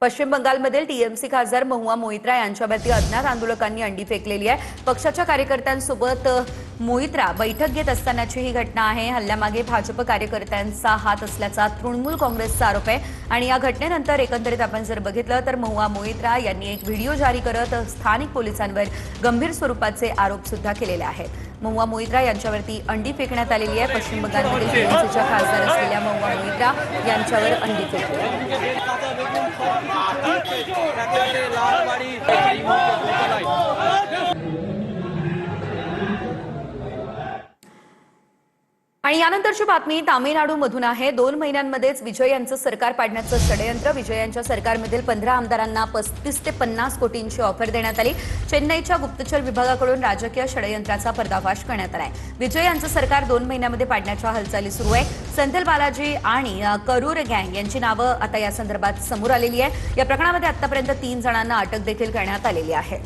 पश्चिम बंगालमधील टीएमसी खासदार महुआ मोइत्रा यांच्यावरती अज्ञात आंदोलकांनी अंडी फेकलेली आहे। पक्षाच्या कार्यकर्त्यांसोबत मोइत्रा बैठक घेत असतानाची ही घटना आहे। हल्ल्यामागे भाजप कार्यकर्त्यांचा हात असल्याचा तृणमूल काँग्रेसचा आरोप आहे आणि या घटनेनंतर एकंदरीत आपण जर बघितलं तर महुआ मोइत्रा यांनी एक व्हिडिओ जारी करत स्थानिक पोलिसांवर गंभीर स्वरूपाचे आरोप सुद्धा केलेले आहेत। महुआ मोइत्रा यांच्यावरती अंडी फेकण्यात आलेली आहे। पश्चिम बंगालमधील टीएमसीच्या खासदार असलेल्या महुआ मोइत्रा यांच्यावर अंडी फेकली। आणि यानंतरची बातमी तामिळनाडूमधून आहे। 2 महिन्यांमध्येच विजय यांचं सरकार पाडण्याचं षडयंत्र। विजय यांच्या सरकारमधील 15 आमदारांना 35 ते 50 कोटींची ऑफर देण्यात आली। चेन्नईच्या गुप्तचर विभागाकडून राजकीय षडयंत्राचा पर्दाफाश करण्यात आलाय। विजय यांचं सरकार 2 महिन्यांमध्ये पाडण्याच्या हालचाली सुरू आहे। सेंथिल बालाजी आणि करूर गँग यांची नावं आता या संदर्भात समोर आलेली आहे। या प्रकरणामध्ये आतापर्यंत 3 जणांना अटक देखील करण्यात आलेली आहे।